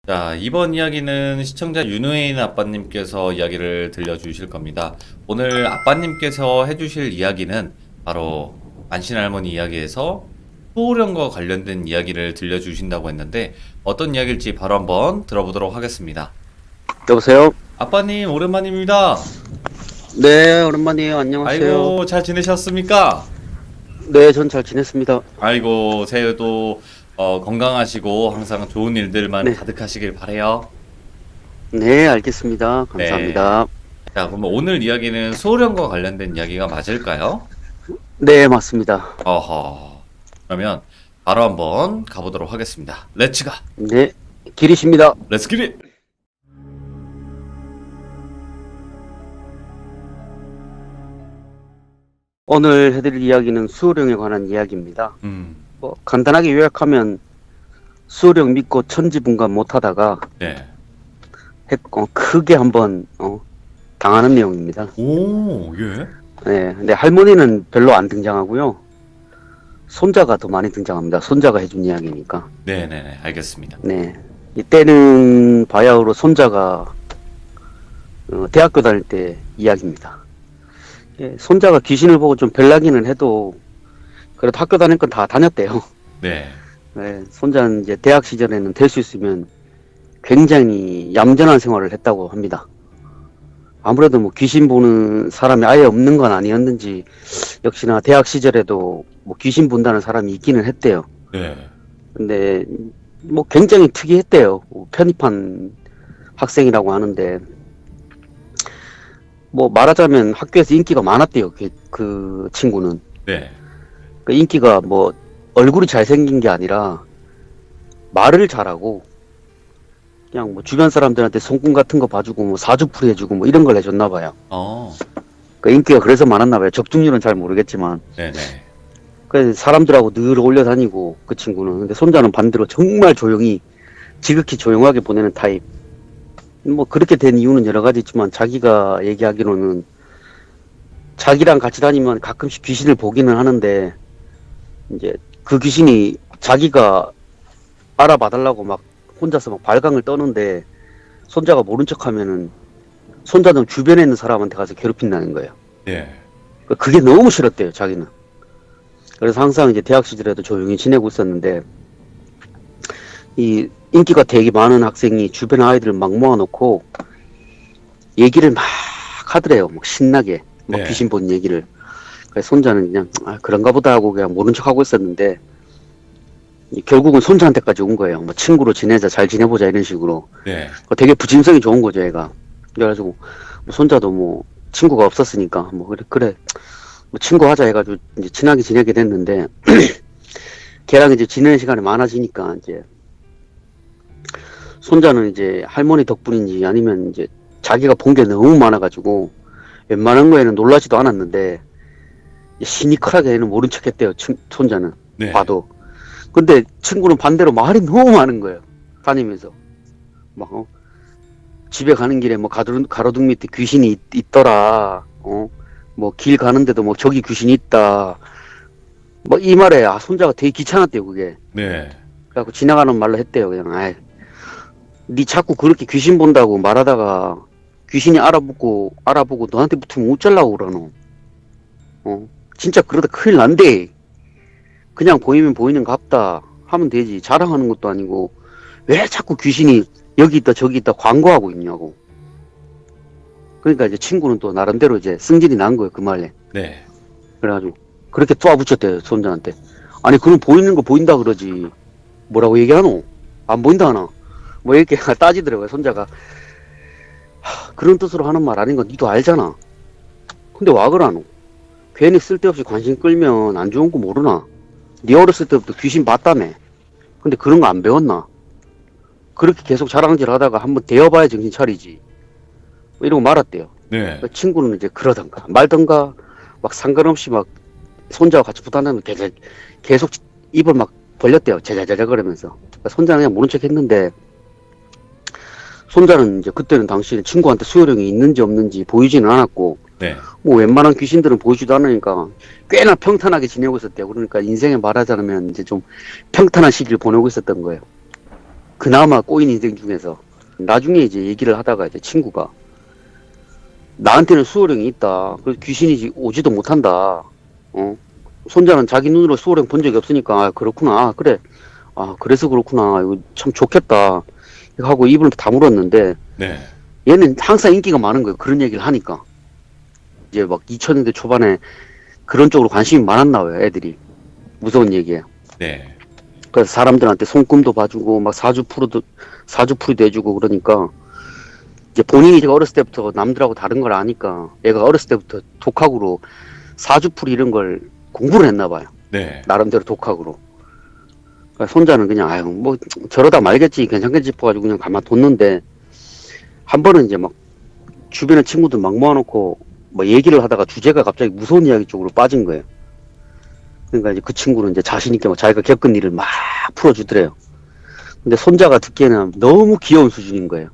자, 이번 이야기는 시청자 윤우인 아빠님께서 이야기를 들려주실 겁니다. 오늘 아빠님께서 해주실 이야기는 바로 안신 할머니 이야기에서 소호령과 관련된 이야기를 들려주신다고 했는데 어떤 이야기일지 바로 한번 들어보도록 하겠습니다. 여보세요? 아빠님 오랜만입니다. 네, 오랜만이에요. 안녕하세요. 아이고 잘 지내셨습니까? 네, 전 잘 지냈습니다. 아이고 새해도 건강하시고 항상 좋은 일들만 네. 가득하시길 바래요. 네, 알겠습니다. 감사합니다. 자, 그럼 오늘 이야기는 소호령과 관련된 이야기가 맞을까요? 네, 맞습니다. 어허. 그러면 바로 한번 가보도록 하겠습니다. 렛츠가. 네, 길이십니다. 렛츠 기릿. 오늘 해드릴 이야기는 수호령에 관한 이야기입니다. 음. 간단하게 요약하면 수호령 믿고 천지분간 못하다가 네. 크게 한번 당하는 내용입니다. 오, 예. 네, 근데 할머니는 별로 안 등장하고요. 손자가 더 많이 등장합니다. 손자가 해준 이야기니까. 네네네, 알겠습니다. 네. 이때는 바야흐로 손자가 대학교 다닐 때 이야기입니다. 예, 손자가 귀신을 보고 좀 별나기는 해도 그래도 학교 다닐 건 다 다녔대요. 네. 네, 손자는 이제 대학 시절에는 될 수 있으면 굉장히 얌전한 생활을 했다고 합니다. 아무래도 뭐 귀신 보는 사람이 아예 없는 건 아니었는지 역시나 대학 시절에도 뭐 귀신 본다는 사람이 있기는 했대요. 네. 근데 뭐 굉장히 특이했대요. 편입한 학생이라고 하는데 뭐 말하자면 학교에서 인기가 많았대요. 그 친구는. 네. 그 인기가 뭐 얼굴이 잘생긴 게 아니라 말을 잘하고 그냥 뭐 주변 사람들한테 손금 같은 거 봐주고 뭐 사주풀이 해주고 뭐 이런 걸 해줬나 봐요. 그 인기가 그래서 많았나 봐요. 적중률은 잘 모르겠지만. 네네. 그래서 사람들하고 늘 어울려 다니고 그 친구는. 근데 손자는 반대로 정말 조용히 지극히 조용하게 보내는 타입. 뭐 그렇게 된 이유는 여러 가지 있지만 자기가 얘기하기로는 자기랑 같이 다니면 가끔씩 귀신을 보기는 하는데 이제 그 귀신이 자기가 알아봐달라고 막 혼자서 막 발광을 떠는데 손자가 모른 척하면은 손자는 주변에 있는 사람한테 가서 괴롭힌다는 거예요. 네. 그게 너무 싫었대요, 자기는. 그래서 항상 이제 대학 시절에도 조용히 지내고 있었는데 이 인기가 되게 많은 학생이 주변 아이들을 막 모아놓고 얘기를 막 하더래요. 막 신나게 막 네. 귀신 본 얘기를. 그래서 손자는 그냥 그런가 보다 하고 그냥 모른 척 하고 있었는데 결국은 손자한테까지 온 거예요. 뭐 친구로 지내자, 잘 지내보자 이런 식으로. 네. 되게 부침성이 좋은 거죠, 얘가. 그래가지고 뭐 손자도 뭐 친구가 없었으니까 뭐 그래 뭐 친구 하자 해가지고 이제 친하게 지내게 됐는데 걔랑 이제 지내는 시간이 많아지니까 이제 손자는 이제 할머니 덕분인지 아니면 이제 자기가 본 게 너무 많아가지고 웬만한 거에는 놀라지도 않았는데 시니컬하게 얘는 모른 척 했대요, 손자는. 네. 봐도. 근데 친구는 반대로 말이 너무 많은 거예요, 다니면서. 막, 집에 가는 길에 뭐 가로등 밑에 귀신이 있더라, 뭐 길 가는데도 뭐 저기 귀신이 있다. 뭐 이 말에, 손자가 되게 귀찮았대요, 그게. 네. 그래갖고 지나가는 말로 했대요, 그냥. 니 자꾸 그렇게 귀신 본다고 말하다가 귀신이 알아보고 너한테 붙으면 어쩌려고 그러노? 진짜 그러다 큰일 난대. 그냥 보이면 보이는 갑다 하면 되지. 자랑하는 것도 아니고 왜 자꾸 귀신이 여기 있다 저기 있다 광고하고 있냐고. 그러니까 이제 친구는 또 나름대로 이제 승질이 난 거예요, 그 말에. 네. 그래가지고 그렇게 쏘아붙였대요, 손자한테. 아니 그럼 보이는 거 보인다 그러지 뭐라고 얘기하노? 안 보인다 하나? 뭐 이렇게 따지더라고요, 손자가. 그런 뜻으로 하는 말 아닌 건 니도 알잖아. 근데 와 그러노? 괜히 쓸데없이 관심 끌면 안 좋은 거 모르나? 니 어렸을 때부터 귀신 봤다며. 근데 그런 거 안 배웠나? 그렇게 계속 자랑질 하다가 한번 대여봐야 정신 차리지. 뭐 이러고 말았대요. 네. 그 친구는 이제 그러던가 말던가 막 상관없이 막 손자와 같이 붙어다니면 계속 입을 막 벌렸대요. 제자제자 그러면서. 그러니까 손자는 그냥 모른 척 했는데 손자는 이제 그때는 당시에 친구한테 수호령이 있는지 없는지 보이지는 않았고 네. 뭐 웬만한 귀신들은 보이지도 않으니까 꽤나 평탄하게 지내고 있었대요. 그러니까 인생에 말하자면 이제 좀 평탄한 시기를 보내고 있었던 거예요. 그나마 꼬인 인생 중에서. 나중에 이제 얘기를 하다가 이제 친구가 나한테는 수호령이 있다. 그래서 귀신이 오지도 못한다. 손자는 자기 눈으로 수호령 본 적이 없으니까, 아, 그렇구나. 아, 그래. 아, 그래서 그렇구나. 이거 참 좋겠다. 하고 입을 다물었는데, 네. 얘는 항상 인기가 많은 거예요. 그런 얘기를 하니까. 이제 막 2000년대 초반에 그런 쪽으로 관심이 많았나 봐요, 애들이. 무서운 얘기예요. 네. 그래서 사람들한테 손금도 봐주고, 막 사주풀이도 해주고 그러니까, 이제 본인이 제가 어렸을 때부터 남들하고 다른 걸 아니까, 얘가 어렸을 때부터 독학으로 사주풀이 이런 걸 공부를 했나 봐요. 네. 나름대로 독학으로. 그러니까 손자는 그냥, 아유, 뭐, 저러다 말겠지, 괜찮겠지 싶어가지고 그냥 가만 뒀는데, 한 번은 이제 막, 주변에 친구들 막 모아놓고, 뭐 얘기를 하다가 주제가 갑자기 무서운 이야기 쪽으로 빠진 거예요. 그러니까 이제 그 친구는 이제 자신있게 뭐 자기가 겪은 일을 막 풀어주더래요. 근데 손자가 듣기에는 너무 귀여운 수준인 거예요.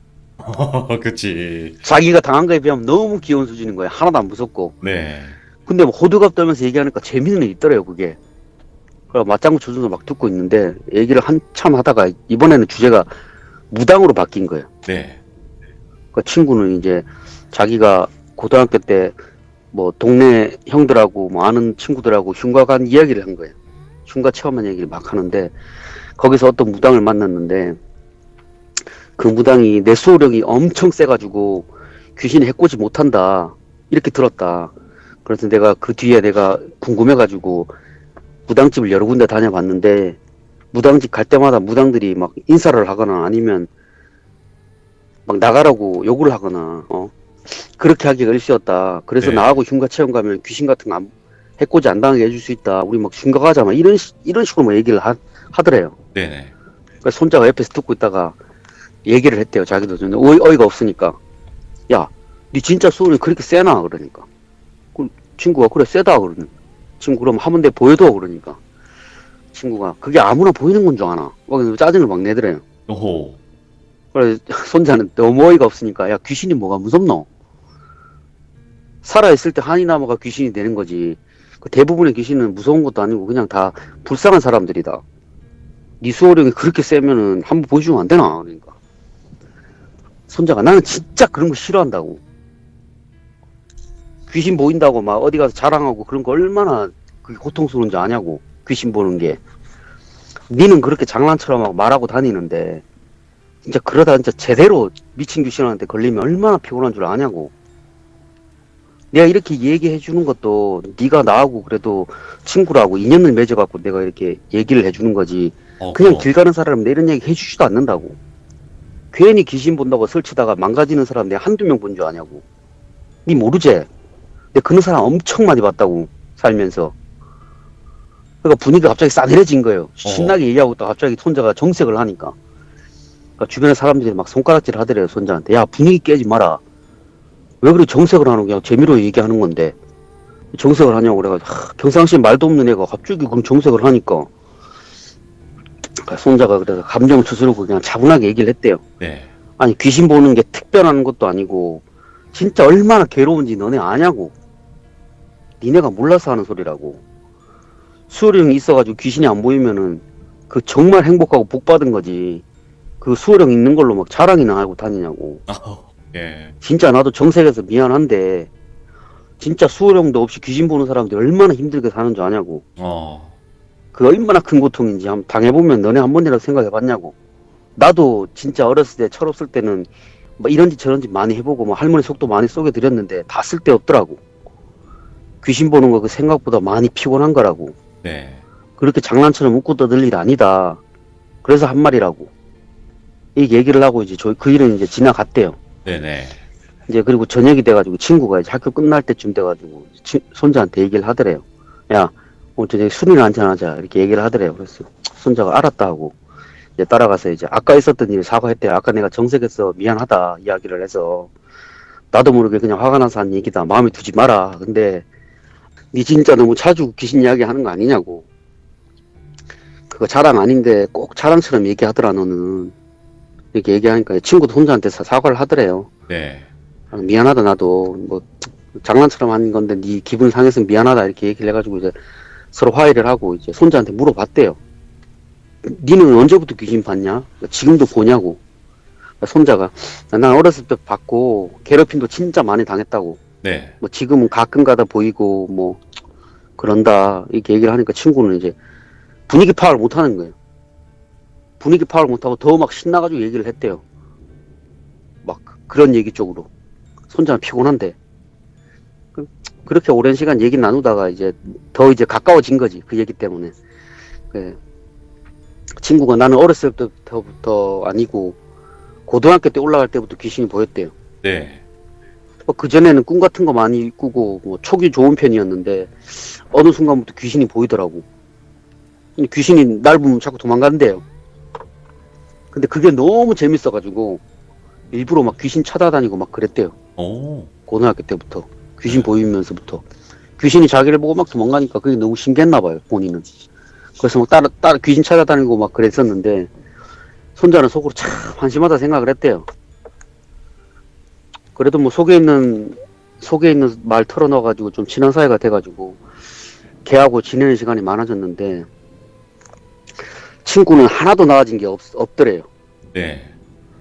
그치. 자기가 당한 거에 비하면 너무 귀여운 수준인 거예요. 하나도 안 무섭고. 네. 근데 뭐 호들갑 떨면서 얘기하니까 재미는 있더래요, 그게. 그래서 맞장구 쳐주면서 막 듣고 있는데, 얘기를 한참 하다가 이번에는 주제가 무당으로 바뀐 거예요. 네. 그 친구는 이제 자기가 고등학교 때 뭐 동네 형들하고 뭐 아는 친구들하고 흉가 간 이야기를 한 거예요. 흉가 체험한 얘기를 막 하는데, 거기서 어떤 무당을 만났는데, 그 무당이 내 수호력이 엄청 세가지고 귀신이 해코지 못한다, 이렇게 들었다. 그래서 내가 그 뒤에 내가 궁금해가지고 무당집을 여러 군데 다녀봤는데, 무당집 갈 때마다 무당들이 막 인사를 하거나 아니면 막 나가라고 욕을 하거나, 그렇게 하기가 일쑤였다. 그래서 네. 나하고 흉가 체험 가면 귀신 같은 거 해코지 안 당하게 해줄 수 있다. 우리 막 흉가 가자. 막 이런 식으로 뭐 얘기를 하더래요. 네네. 그러니까 손자가 옆에서 듣고 있다가 얘기를 했대요. 자기도 좀 어이가 없으니까. 야, 니 진짜 소리 그렇게 세나? 그러니까. 그 친구가 그래 세다. 그러는. 친구 그럼 한번 내 보여줘. 그러니까. 친구가 그게 아무나 보이는 건 줄 아나. 막 짜증을 막 내더래요. 오호. 그래서 손자는 너무 어이가 없으니까, 야, 귀신이 뭐가 무섭노? 살아있을 때 한이 남아가 귀신이 되는 거지. 그 대부분의 귀신은 무서운 것도 아니고 그냥 다 불쌍한 사람들이다. 니 수호령이 그렇게 세면은 한번 보여주면 안 되나? 그러니까. 손자가 나는 진짜 그런 거 싫어한다고. 귀신 보인다고 막 어디 가서 자랑하고 그런 거 얼마나 그게 고통스러운지 아냐고. 귀신 보는 게. 니는 그렇게 장난처럼 하고 말하고 다니는데, 진짜 그러다 진짜 제대로 미친 귀신한테 걸리면 얼마나 피곤한 줄 아냐고. 내가 이렇게 얘기해 주는 것도 네가 나하고 그래도 친구라고 인연을 맺어갖고 내가 이렇게 얘기를 해주는 거지. 그냥 길 가는 사람은 내 이런 얘기 해주지도 않는다고. 괜히 귀신 본다고 설치다가 망가지는 사람 내가 한두 명 본 줄 아냐고. 니 모르지? 내가 그런 사람 엄청 많이 봤다고, 살면서. 그러니까 분위기가 갑자기 싸늘해진 거예요. 신나게 얘기하고 있다가 갑자기 손자가 정색을 하니까. 그러니까 주변에 사람들이 막 손가락질 하더래요, 손자한테. 야, 분위기 깨지 마라. 왜 그렇게 정색을 하는 거야? 재미로 얘기하는 건데. 정색을 하냐고 그래가지고, 평상시에 말도 없는 애가 갑자기 그럼 정색을 하니까. 그러니까 손자가 그래서 감정 추스르고 그냥 차분하게 얘기를 했대요. 네. 아니, 귀신 보는 게 특별한 것도 아니고, 진짜 얼마나 괴로운지 너네 아냐고. 니네가 몰라서 하는 소리라고. 수호령이 있어가지고 귀신이 안 보이면은, 그 정말 행복하고 복 받은 거지. 그 수호령 있는 걸로 막 자랑이나 하고 다니냐고. 예. 진짜 나도 정색해서 미안한데, 진짜 수호령도 없이 귀신 보는 사람들이 얼마나 힘들게 사는 줄 아냐고. 그 얼마나 큰 고통인지 한번 당해보면 너네 한 번이라도 생각해봤냐고. 나도 진짜 어렸을 때, 철없을 때는 뭐 이런지 저런지 많이 해보고 뭐 할머니 속도 많이 쏘게드렸는데 다 쓸데없더라고. 귀신 보는 거 그 생각보다 많이 피곤한 거라고. 네. 그렇게 장난처럼 웃고 떠들 일 아니다. 그래서 한 말이라고. 이 얘기를 하고 이제 그 일은 이제 지나갔대요. 네네. 이제 그리고 저녁이 돼가지고 친구가 이제 학교 끝날 때쯤 돼가지고 손자한테 얘기를 하더래요. 야, 오늘 저녁에 술이나 한잔 하자. 이렇게 얘기를 하더래요. 그래서 손자가 알았다 하고 이제 따라가서 이제 아까 있었던 일 사과했대요. 아까 내가 정색해서 미안하다 이야기를 해서, 나도 모르게 그냥 화가 나서 한 얘기다. 마음에 두지 마라. 근데 니 진짜 너무 자주 귀신 이야기 하는 거 아니냐고. 그거 자랑 아닌데 꼭 자랑처럼 얘기하더라 너는. 이렇게 얘기하니까 친구도 혼자한테 사과를 하더래요. 네. 미안하다, 나도 뭐 장난처럼 하는 건데 네 기분 상해서 미안하다 이렇게 얘기를 해가지고 이제 서로 화해를 하고 이제 손자한테 물어봤대요. 니는 언제부터 귀신 봤냐? 지금도 보냐고. 손자가 난 어렸을 때 봤고 괴롭힘도 진짜 많이 당했다고. 네. 뭐 지금은 가끔가다 보이고 뭐 그런다 이렇게 얘기를 하니까 친구는 이제 분위기 파악을 못 하는 거예요. 분위기 파악을 못 하고 더 막 신나가지고 얘기를 했대요. 막 그런 얘기 쪽으로. 손자는 피곤한데. 그렇게 오랜 시간 얘기 나누다가 이제 더 이제 가까워진 거지. 그 얘기 때문에. 친구가 나는 어렸을 때부터 아니고 고등학교 때 올라갈 때부터 귀신이 보였대요. 네. 그전에는 꿈 같은 거 많이 꾸고 뭐 촉이 좋은 편이었는데 어느 순간부터 귀신이 보이더라고. 근데 귀신이 날 보면 자꾸 도망간대요. 근데 그게 너무 재밌어가지고 일부러 막 귀신 찾아다니고 막 그랬대요. 오. 고등학교 때부터 귀신 보이면서부터 귀신이 자기를 보고 막 도망가니까 그게 너무 신기했나 봐요, 본인은. 그래서 막 따라 귀신 찾아다니고 막 그랬었는데 손자는 속으로 참 한심하다 생각을 했대요. 그래도 뭐 속에 있는 말 털어넣어가지고 좀 친한 사이가 돼가지고 걔하고 지내는 시간이 많아졌는데 친구는 하나도 나아진 게 없더래요. 네.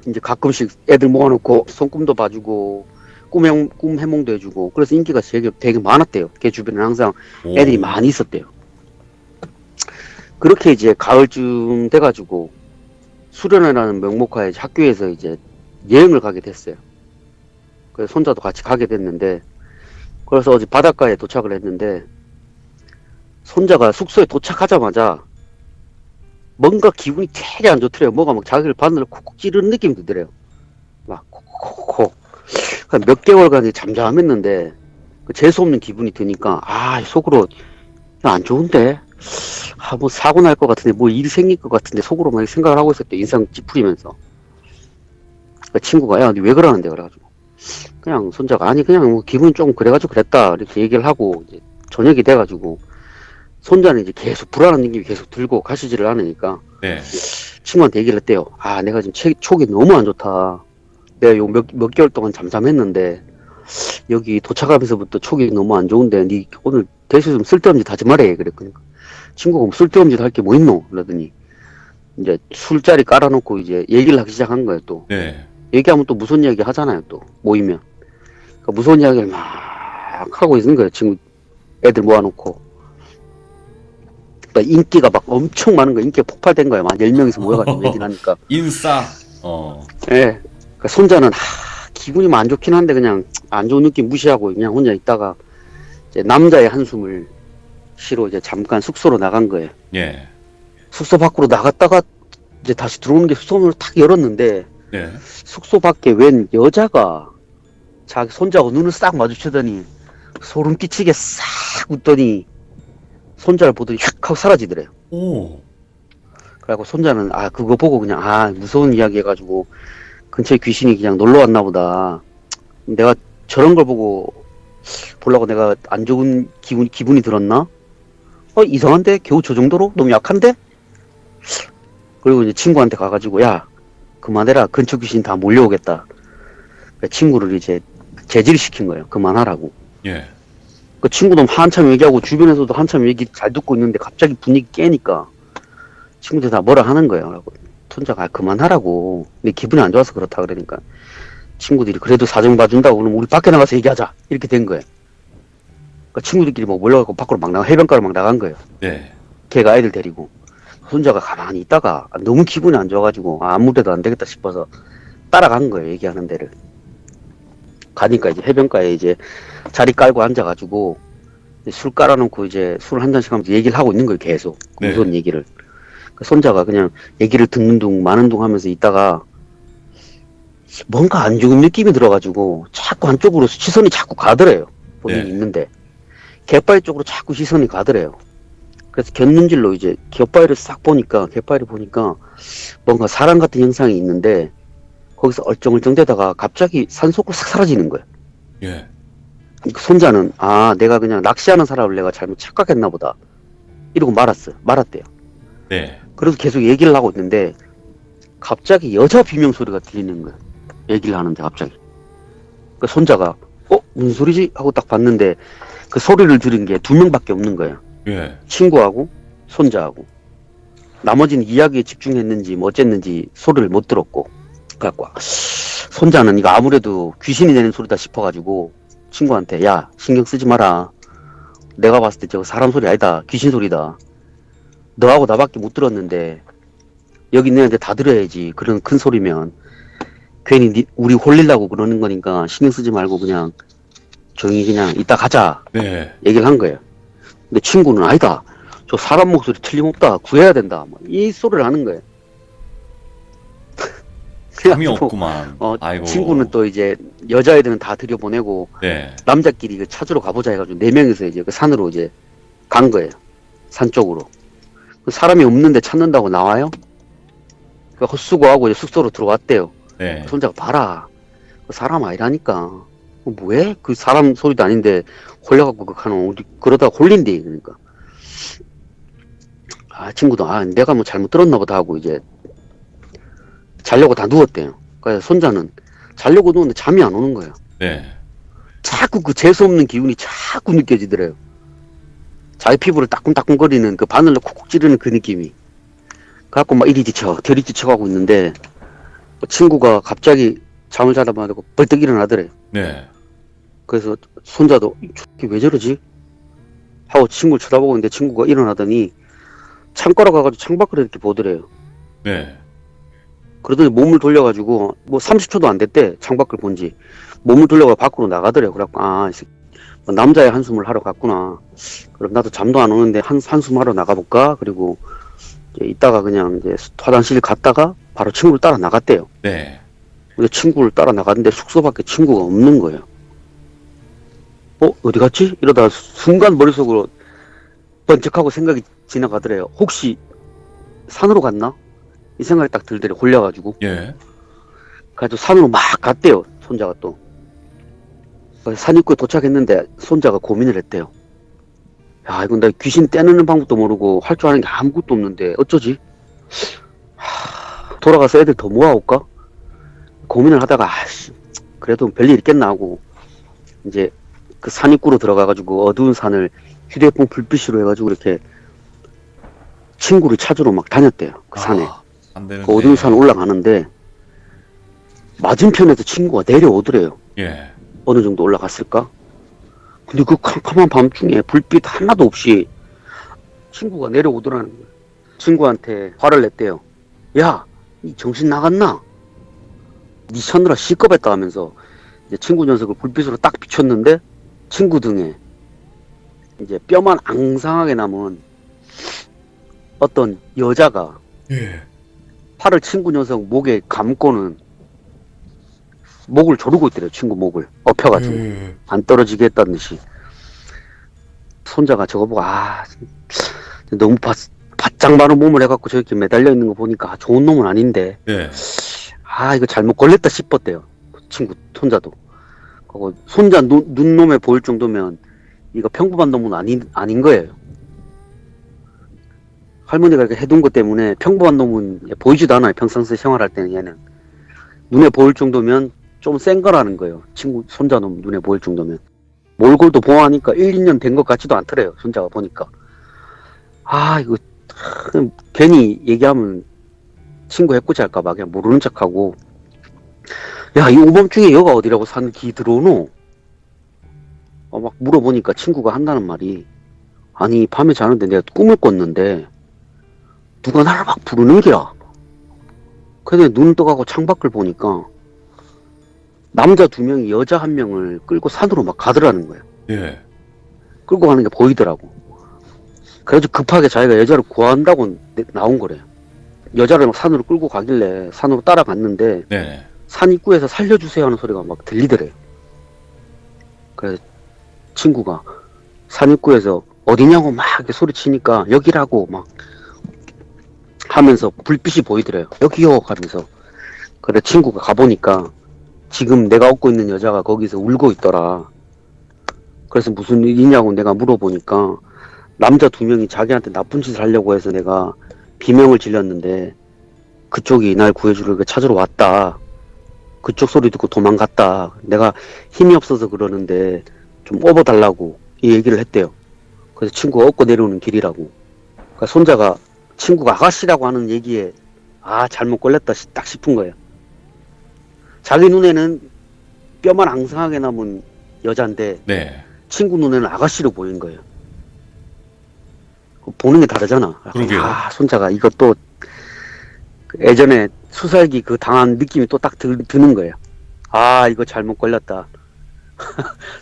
이제 가끔씩 애들 모아놓고 손금도 봐주고 꿈 해몽도 해주고 그래서 인기가 되게 많았대요. 걔 주변에 항상 오. 애들이 많이 있었대요. 그렇게 이제 가을쯤 돼가지고 수련회라는 명목하에 학교에서 이제 여행을 가게 됐어요. 그래서 손자도 같이 가게 됐는데 그래서 어제 바닷가에 도착을 했는데 손자가 숙소에 도착하자마자 뭔가 기분이 되게 안 좋더래요. 뭐가 막 자기를 바늘로 콕콕 찌르는 느낌이 들더래요. 막 콕콕콕. 몇 개월간 잠잠했는데 그 재수없는 기분이 드니까 속으로 안 좋은데 뭐 사고 날 것 같은데 뭐 일이 생길 것 같은데 속으로 막 생각을 하고 있었대. 인상 찌푸리면서. 그 친구가 야, 너 왜 그러는데 그래가지고 그냥 손자가 아니 그냥 뭐 기분 좀 그래가지고 그랬다 이렇게 얘기를 하고 이제 저녁이 돼가지고 손자는 이제 계속 불안한 느낌이 계속 들고 가시지를 않으니까 네. 친구한테 얘기를 했대요. 내가 지금 촉이 너무 안 좋다. 내가 요 몇 개월 동안 잠잠했는데 여기 도착하면서부터 촉이 너무 안 좋은데 니 오늘 대수 좀 쓸데없는 짓 하지 말해 그랬거든요. 친구가 뭐 쓸데없는 짓 할 게 뭐 있노? 그러더니 이제 술자리 깔아놓고 이제 얘기를 하기 시작한 거예요. 또 네. 얘기하면 또 무슨 이야기 하잖아요. 또 모이면 그러니까 무서운 이야기를 막 하고 있는 거예요. 친구 애들 모아놓고 그러니까 인기가 막 엄청 많은 거예요. 인기가 폭발된 거예요. 막 10명이서 모여가지고 얘기를 하니까 인싸. 예. 그러니까 손자는 기분이 안 좋긴 한데 그냥 안 좋은 느낌 무시하고 그냥 혼자 있다가 이제 남자의 한숨을 쉬러 이제 잠깐 숙소로 나간 거예요. 예. 숙소 밖으로 나갔다가 이제 다시 들어오는 게 숙소 문을 탁 열었는데 네. 숙소 밖에 웬 여자가 자기 손자하고 눈을 싹 마주치더니 소름 끼치게 싹 웃더니 손자를 보더니 휙 하고 사라지더래요. 오. 그래갖고 손자는 그거 보고 그냥 무서운 이야기 해가지고 근처에 귀신이 그냥 놀러 왔나 보다. 내가 저런 걸 보려고 내가 안 좋은 기분이 들었나? 이상한데? 겨우 저 정도로? 너무 약한데? 그리고 이제 친구한테 가가지고 야 그만해라. 근처 귀신 다 몰려오겠다. 친구를 이제 제지시킨 거예요. 그만하라고. 예. 그 친구도 한참 얘기하고 주변에서도 한참 얘기 잘 듣고 있는데 갑자기 분위기 깨니까 친구들 다 뭐라 하는 거예요. 라고. 손자가 그만하라고. 내 기분이 안 좋아서 그렇다 그러니까 친구들이 그래도 사정 봐준다고 그러면 우리 밖에 나가서 얘기하자. 이렇게 된 거예요. 그러니까 친구들끼리 뭐 몰려가고 밖으로 막 해변가로 막 나간 거예요. 네. 걔가 애들 데리고. 손자가 가만히 있다가 너무 기분이 안 좋아가지고 아무데도 안 되겠다 싶어서 따라간 거예요. 얘기하는 데를. 가니까 이제 해변가에 이제 자리 깔고 앉아가지고 술 깔아놓고 이제 술 한 잔씩 하면서 얘기를 하고 있는 거예요. 계속. 네. 무서운 얘기를. 손자가 그냥 얘기를 듣는 둥 마는 둥 하면서 있다가 뭔가 안 좋은 느낌이 들어가지고 자꾸 한쪽으로 시선이 자꾸 가더래요. 본인이 네. 있는데 갯바위 쪽으로 자꾸 시선이 가더래요. 그래서 곁눈질로 이제 갯바위를 싹 보니까 갯바위를 보니까 뭔가 사람 같은 형상이 있는데 거기서 얼쩡얼쩡대다가 갑자기 산속으로 싹 사라지는 거예요. 예. 손자는 내가 그냥 낚시하는 사람을 내가 잘못 착각했나 보다 이러고 말았대요. 네. 그래서 계속 얘기를 하고 있는데 갑자기 여자 비명 소리가 들리는 거예요. 얘기를 하는데 갑자기. 그 손자가 무슨 소리지? 하고 딱 봤는데 그 소리를 들은 게 2명밖에 없는 거예요. 예. 친구하고 손자하고. 나머지는 이야기에 집중했는지 뭐 어쨌는지 소리를 못 들었고, 그래갖고 손자는 이거 아무래도 귀신이 내는 소리다 싶어가지고 친구한테 야 신경 쓰지 마라. 내가 봤을 때 저거 사람 소리 아니다. 귀신 소리다. 너하고 나밖에 못 들었는데 여기 있는 애들 다 들어야지. 그런 큰 소리면 괜히 우리 홀리려고 그러는 거니까 신경 쓰지 말고 그냥 조용히 그냥 이따 가자. 네. 얘기를 한 거예요. 근데 친구는 아니다. 저 사람 목소리 틀림없다. 구해야 된다. 이 소리를 하는 거예요. 감이 그래가지고 없구만. 아이고. 친구는 또 이제 여자애들은 다 들여보내고 네. 남자끼리 그 찾으러 가보자 해가지고 4명이서 이제 그 산으로 이제 간 거예요. 산 쪽으로. 사람이 없는데 찾는다고 나와요? 그 헛수고하고 이제 숙소로 들어왔대요. 네. 손자가 봐라. 그 사람 아니라니까. 뭐해? 그 사람 소리도 아닌데 홀려갖고 그 가는 우리 그러다가 홀린대. 그러니까. 친구도 내가 뭐 잘못 들었나 보다 하고 이제 자려고 다 누웠대요. 그래서 손자는 자려고 누웠는데 잠이 안 오는 거예요. 네. 자꾸 그 재수없는 기운이 자꾸 느껴지더래요. 자기 피부를 따끔따끔거리는 그 바늘로 콕콕 찌르는 그 느낌이. 그래갖고 막 이리 지쳐 저리 지쳐가고 있는데 친구가 갑자기 잠을 자다 말고 벌떡 일어나더래요. 네. 그래서 손자도 이게 왜 저러지? 하고 친구를 쳐다보고 있는데 친구가 일어나더니 창가로 가가지고 창밖을 이렇게 보더래요. 네. 그러더니 몸을 돌려가지고 뭐 30초도 안 됐대. 창밖을 본지. 몸을 돌려가 밖으로 나가더래요. 그래갖고 이 새끼 뭐 남자의 한숨을 하러 갔구나. 그럼 나도 잠도 안 오는데 한숨 하러 나가볼까? 그리고 이제 이따가 그냥 이제 화장실 갔다가 바로 친구를 따라 나갔대요. 네. 근데 친구를 따라 나갔는데 숙소 밖에 친구가 없는 거예요. 어디 갔지? 이러다 순간 머릿속으로 번쩍하고 생각이 지나가더래요. 혹시 산으로 갔나? 이 생각이 딱 들더래요. 홀려가지고. 예. 그래서 산으로 막 갔대요. 손자가 또. 그래서 산 입구에 도착했는데 손자가 고민을 했대요. 야, 이건 나 귀신 떼내는 방법도 모르고 할 줄 아는 게 아무것도 없는데 어쩌지? 돌아가서 애들 더 모아올까? 고민을 하다가 그래도 별일 있겠나 하고 이제 그 산 입구로 들어가가지고 어두운 산을 휴대폰 불빛으로 해가지고 이렇게 친구를 찾으러 막 다녔대요. 그 산에. 안 되는데. 그 어두운 산 올라가는데 맞은편에서 친구가 내려오더래요. 예. 어느 정도 올라갔을까? 근데 그 캄캄한 밤중에 불빛 하나도 없이 친구가 내려오더라는 거예요. 친구한테 화를 냈대요. 야, 이 정신 나갔나? 니 찾느라 시겁했다 하면서 이제 친구 녀석을 불빛으로 딱 비췄는데 친구 등에 이제 뼈만 앙상하게 남은 어떤 여자가 예. 팔을 친구 녀석 목에 감고는 목을 조르고 있더래요. 친구 목을 엎혀가지고 안 떨어지게 했다는 듯이. 손자가 저거 보고 너무 바짝 마른 몸을 해갖고 저렇게 매달려 있는 거 보니까 좋은 놈은 아닌데 예. 이거 잘못 걸렸다 싶었대요. 친구 손자도. 그리고 손자 눈놈에 보일 정도면 이거 평범한 놈은 아닌 거예요. 할머니가 이렇게 해둔 것 때문에 평범한 놈은 보이지도 않아요. 평상시에 생활할 때는 얘는. 눈에 보일 정도면 좀 센 거라는 거예요. 친구 손자 놈 눈에 보일 정도면. 몰골도 보호하니까 1, 2년 된 것 같지도 않더래요. 손자가 보니까. 이거 괜히 얘기하면 친구 해코지 할까봐 그냥 모르는 척하고 야, 이 오밤중에 여가 어디라고 사는 기 들어오노? 막 물어보니까 친구가 한다는 말이 아니 밤에 자는데 내가 꿈을 꿨는데 누가 나를 막 부르는 게야. 근데 눈 떠가고 창밖을 보니까 남자 2명이 여자 1명을 끌고 산으로 막 가더라는 거예요. 예. 끌고 가는 게 보이더라고. 그래서 급하게 자기가 여자를 구한다고 나온 거래요. 여자를 막 산으로 끌고 가길래 산으로 따라갔는데 네. 산 입구에서 살려주세요 하는 소리가 막 들리더래요. 그래서 친구가 산 입구에서 어디냐고 막 이렇게 소리치니까 여기라고 막 하면서 불빛이 보이더래요. 여기요 하면서. 그래 친구가 가보니까 지금 내가 업고 있는 여자가 거기서 울고 있더라. 그래서 무슨 일이냐고 내가 물어보니까 남자 2명이 자기한테 나쁜 짓을 하려고 해서 내가 비명을 질렀는데 그쪽이 날 구해주려고 찾으러 왔다. 그쪽 소리 듣고 도망갔다. 내가 힘이 없어서 그러는데 좀 업어달라고 이 얘기를 했대요. 그래서 친구가 업고 내려오는 길이라고. 그러니까 손자가 친구가 아가씨라고 하는 얘기에 아 잘못 걸렸다 딱 싶은 거예요. 자기 눈에는 뼈만 앙상하게 남은 여잔데 네. 친구 눈에는 아가씨로 보인 거예요. 보는 게 다르잖아. 그러게요. 아 손자가 이것도 예전에 수살기 그 당한 느낌이 또 딱 드는 거예요. 아 이거 잘못 걸렸다.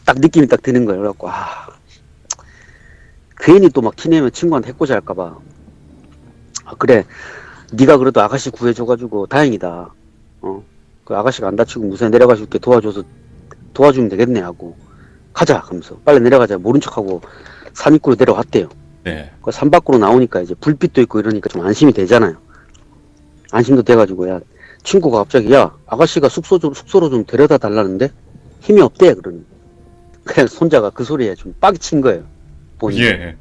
딱 느낌이 딱 드는 거예요. 그래갖고 아 괜히 또 막 티내면 친구한테 해코지 할까봐. 아, 그래 네가 그래도 아가씨 구해줘가지고 다행이다. 그 아가씨가 안 다치고 무사히 내려가줄게 도와주면 되겠네 하고 가자 하면서 빨리 내려가자 모른 척하고 산 입구로 내려왔대요. 네. 그 산 밖으로 나오니까 이제 불빛도 있고 이러니까 좀 안심이 되잖아요. 안심도 돼가지고 야 친구가 갑자기 야 아가씨가 숙소로 좀 데려다 달라는데 힘이 없대 그러니 그냥 손자가 그 소리에 좀 빡이 친 거예요. 보니까 예.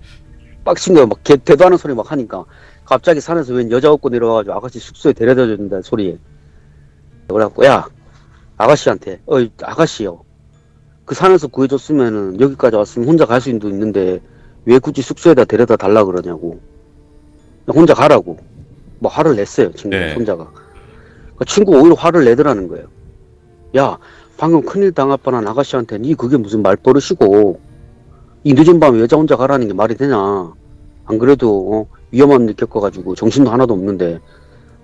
빡친 거예요. 막 대도 하는 소리 막 하니까 갑자기 산에서 웬 여자 업고 내려와가지고 아가씨 숙소에 데려다 준다 소리에 그래갖고 야 아가씨한테 아가씨요 그 산에서 구해줬으면은 여기까지 왔으면 혼자 갈 수도 있는데 왜 굳이 숙소에다 데려다 달라 그러냐고 혼자 가라고 뭐 화를 냈어요 친구 네. 손자가 그 친구 오히려 화를 내더라는 거예요. 야 방금 큰일 당할 뻔한 아가씨한테 니 그게 무슨 말버릇이고 이 늦은 밤에 여자 혼자 가라는 게 말이 되냐 안 그래도 위험한 일 겪어가지고 정신도 하나도 없는데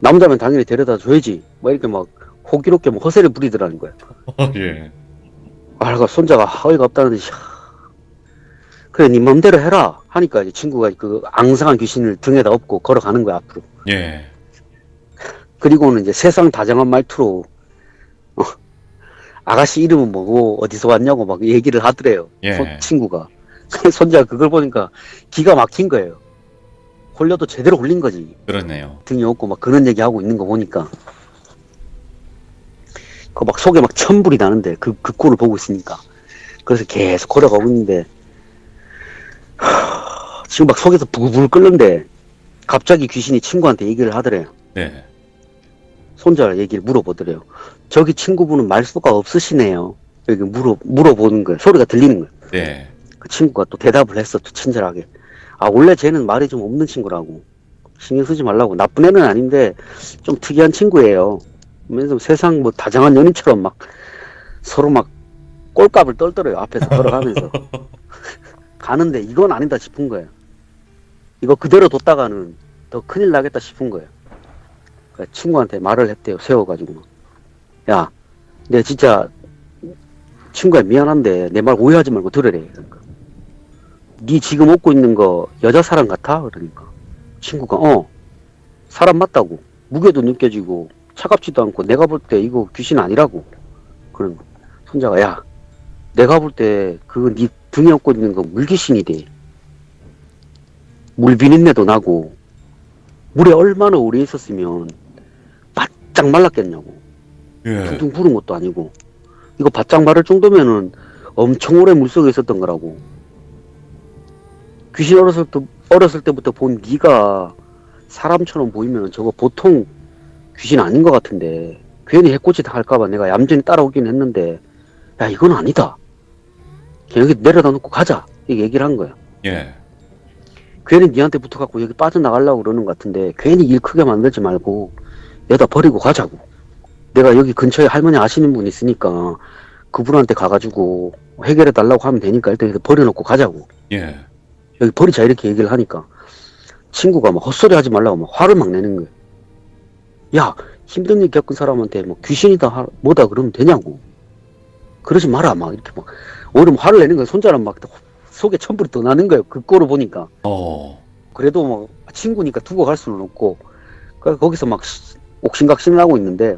남자면 당연히 데려다 줘야지 뭐 이렇게 막 호기롭게 뭐 허세를 부리더라는 거야. 예. 아, 그 손자가 어이가 없다는 듯이 그래 네 맘대로 해라 하니까 이제 친구가 그 앙상한 귀신을 등에다 업고 걸어가는 거야 앞으로. 예. 그리고는 이제 세상 다정한 말투로 아가씨 이름은 뭐고 어디서 왔냐고 막 얘기를 하더래요. 예. 친구가. 손자가 그걸 보니까 기가 막힌 거예요. 홀려도 제대로 홀린 거지. 그러네요. 등이 없고 막 그런 얘기하고 있는 거 보니까 그 막 속에 막 천불이 나는데 그 꼴을 보고 있으니까 그래서 계속 걸어가고 있는데 지금 막 속에서 부글부글 끓는데 갑자기 귀신이 친구한테 얘기를 하더래요. 네. 손자 얘기를 물어보더래요. 저기 친구분은 말수가 없으시네요. 여기 물어보는 거예요. 소리가 들리는 거예요. 네. 그 친구가 또 대답을 했어. 또 친절하게. 아 원래 쟤는 말이 좀 없는 친구라고. 신경 쓰지 말라고. 나쁜 애는 아닌데 좀 특이한 친구예요. 그래서 세상 뭐 다정한 연인처럼 막 서로 막 꼴값을 떨더래요. 앞에서 걸어가면서. 가는데 이건 아니다 싶은 거예요. 이거 그대로 뒀다가는 더 큰일 나겠다 싶은 거예요. 그러니까 친구한테 말을 했대요. 세워가지고. 야, 내가 진짜 친구야 미안한데 내 말 오해하지 말고 들으래. 그러니까. 네 지금 얻고 있는 거 여자 사람 같아? 그러니까. 친구가 사람 맞다고. 무게도 느껴지고 차갑지도 않고 내가 볼 때 이거 귀신 아니라고. 그런 거. 손자가 야 내가 볼 때 그거 네 등에 업고 있는 거 물귀신이래. 물 비린내도 나고 물에 얼마나 오래 있었으면 바짝 말랐겠냐고. 예. 퉁퉁 부은 것도 아니고 이거 바짝 마를 정도면은 엄청 오래 물속에 있었던 거라고. 귀신 어렸을 때부터 본 네가 사람처럼 보이면 저거 보통 귀신 아닌 것 같은데 괜히 해코지 할까봐 내가 얌전히 따라오긴 했는데 야 이건 아니다. 그냥 여기 내려다 놓고 가자 이렇게 얘기를 한 거야. 예. 괜히 니한테 붙어갖고 여기 빠져나가려고 그러는 것 같은데 괜히 일 크게 만들지 말고 여기다 버리고 가자고. 내가 여기 근처에 할머니 아시는 분 있으니까 그분한테 가가지고 해결해 달라고 하면 되니까 일단 여기다 버려놓고 가자고. 예. 여기 버리자 이렇게 얘기를 하니까 친구가 막 헛소리 하지 말라고 막 화를 막 내는 거예요. 야 힘든 일 겪은 사람한테 뭐 귀신이다 뭐다 그러면 되냐고. 그러지 마라 막 이렇게 막 오히려 화를 내는 거예요. 손자는 막 속에 천불이 더 나는 거예요. 그 꼴을 보니까. 그래도 뭐 친구니까 두고 갈 수는 없고 그러니까 거기서 막 옥신각신을 하고 있는데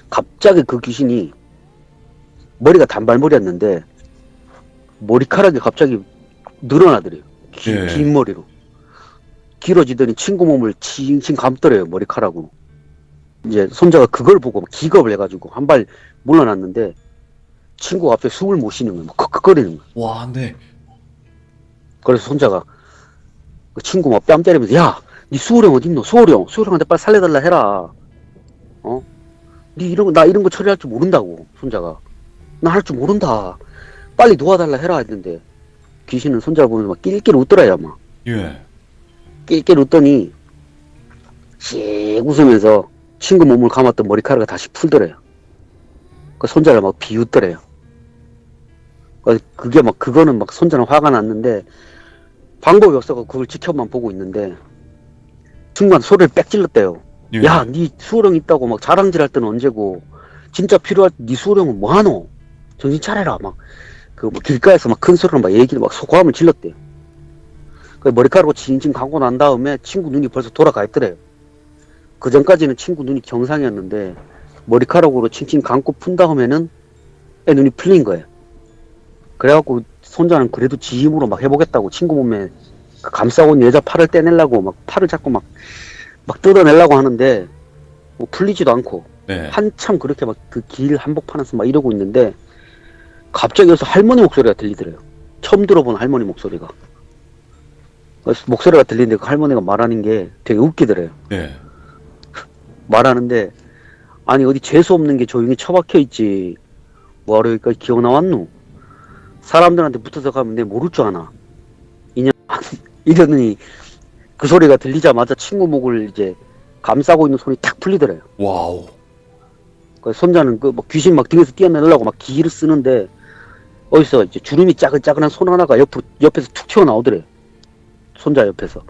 갑자기 그 귀신이 머리가 단발머리였는데 머리카락이 갑자기 늘어나더래요. 예. 긴 머리로. 길어지더니 친구 몸을 칭칭 감더래요. 머리카락으로. 이제 손자가 그걸 보고 막 기겁을 해가지고 한 발 물러났는데 친구가 갑자기 숨을 못 쉬는 거예요. 막 컥컥거리는 거예요. 와, 네. 그래서 손자가 그 친구 막 뺨 때리면서 야, 니 수호령 어딨노? 수호령한테 빨리 살려달라 해라. 니 나 이런 거 처리할 줄 모른다고. 손자가 나 할 줄 모른다. 빨리 도와달라 해라 했는데 귀신은 손자를 보면서 막 낄낄 웃더라요. 막 예. 깨깨 웃더니 씩 웃으면서 친구 몸을 감았던 머리카락을 다시 풀더래요. 그 손자를 막 비웃더래요. 그게 막 그거는 막 손자는 화가 났는데 방법이 없어서 그걸 지켜만 보고 있는데 순간 소리를 빽 질렀대요. 예. 야, 니 수호령 있다고 막 자랑질할 때는 언제고 진짜 필요할 때 니 수호령은 뭐하노? 정신 차려라. 막 그 뭐 길가에서 막 큰 소리로 막 얘기를 막 소고함을 질렀대요. 그 머리카락으로 징징 감고 난 다음에 친구 눈이 벌써 돌아가 있더래요. 그 전까지는 친구 눈이 정상이었는데 머리카락으로 칭칭 감고 푼 다음에는 애 눈이 풀린 거예요. 그래갖고 손자는 그래도 지 힘으로 막 해보겠다고 친구 몸에 그 감싸고 있는 여자 팔을 떼내려고 막 팔을 잡고 막 뜯어내려고 하는데 뭐 풀리지도 않고 네. 한참 그렇게 막 그 길 한복판에서 막 이러고 있는데 갑자기 여기서 할머니 목소리가 들리더래요. 처음 들어본 할머니 목소리가. 목소리가 들리는데 그 할머니가 말하는 게 되게 웃기더래요. 네. 말하는데 아니 어디 재수 없는 게 조용히 처박혀 있지 뭐하러 여기까지 기어 나왔노? 사람들한테 붙어서 가면 내 모를 줄 아나? 이년 이러더니 그 소리가 들리자마자 친구 목을 이제 감싸고 있는 손이 탁 풀리더래요. 와우. 그 손자는 그 막 귀신 막 등에서 뛰어내려고 막 기를 쓰는데 어디서 이제 주름이 짜글짜글한 손 하나가 옆에서 툭 튀어나오더래요. 손자 옆에서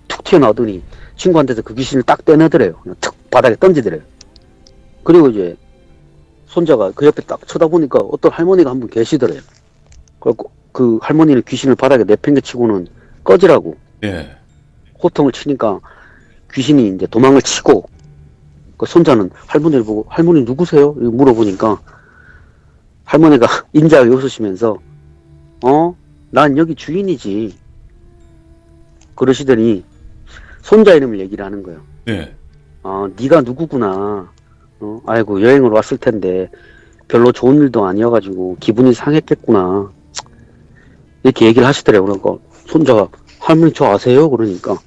툭 튀어나오더니 친구한테서 그 귀신을 딱 떼내더래요. 그냥 툭 바닥에 던지더래요. 그리고 이제 손자가 그 옆에 딱 쳐다보니까 어떤 할머니가 한 분 계시더래요. 그래갖고 그 할머니는 귀신을 바닥에 내팽개치고는 꺼지라고 예. 호통을 치니까 귀신이 이제 도망을 치고 그 손자는 할머니를 보고 할머니 누구세요? 이렇게 물어보니까 할머니가 인자하게 웃으시면서 난 여기 주인이지 그러시더니 손자 이름을 얘기를 하는 거예요. 네. 네가 누구구나. 아이고 여행을 왔을 텐데 별로 좋은 일도 아니어가지고 기분이 상했겠구나. 이렇게 얘기를 하시더래요. 그러니까 손자가 할머니 저 아세요? 그러니까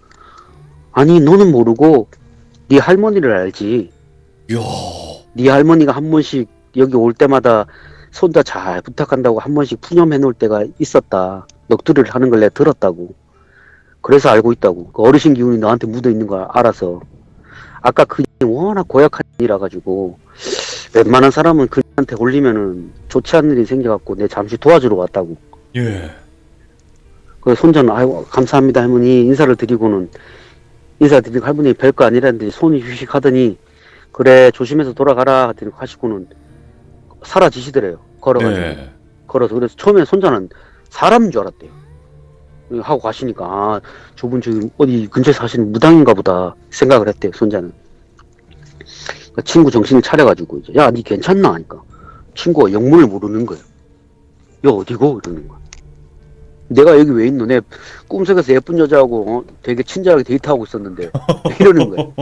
아니 너는 모르고 네 할머니를 알지. 이야. 네 할머니가 한 번씩 여기 올 때마다 손자 잘 부탁한다고 한 번씩 푸념해 놓을 때가 있었다. 넋두리를 하는 걸 내가 들었다고. 그래서 알고 있다고. 그 어르신 기운이 너한테 묻어 있는 걸 알아서. 아까 그 워낙 고약한 일이라 가지고 웬만한 사람은 그한테 올리면은 좋지 않은 일이 생겨갖고 내가 잠시 도와주러 왔다고. 예. 그 손자는 아이고 감사합니다 할머니 인사를 드리고 할머니 별거 아니라는데 손이 휴식하더니 그래 조심해서 돌아가라 하시고는 사라지시더래요. 걸어가지고. 네. 걸어서. 그래서 처음에 손자는 사람인 줄 알았대요. 하고 가시니까 저분 저기 어디 근처에 사시는 무당인가 보다 생각을 했대요. 손자는. 그러니까 친구 정신을 차려가지고 이제 야 니 괜찮나 하니까 친구가 영문을 모르는 거예요. 야 어디고? 이러는 거야. 내가 여기 왜 있노? 내 꿈속에서 예쁜 여자하고 되게 친절하게 데이트하고 있었는데 이러는 거예요.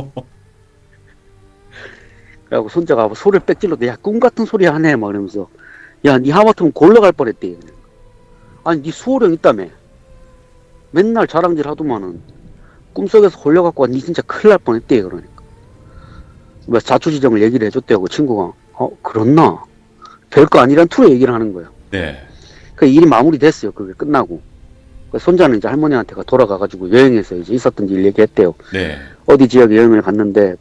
그래갖고 손자가 소리를 빽 질러도 야 꿈같은 소리 하네 막 이러면서 야 니 하마터면 골러 갈 뻔했대. 아니 니 수호령 있다며. 맨날 자랑질 하더만은 꿈속에서 걸려갖고 니 진짜 큰일 날 뻔했대. 그러니까 자초지정을 얘기를 해줬대요. 그 친구가 그렇나? 별거 아니란 투로 얘기를 하는 거예요. 네. 그 일이 마무리됐어요. 그게 끝나고. 그 손자는 이제 할머니한테가 돌아가가지고 여행에서 이제 있었던 일 얘기했대요. 네. 어디 지역에 여행을 갔는데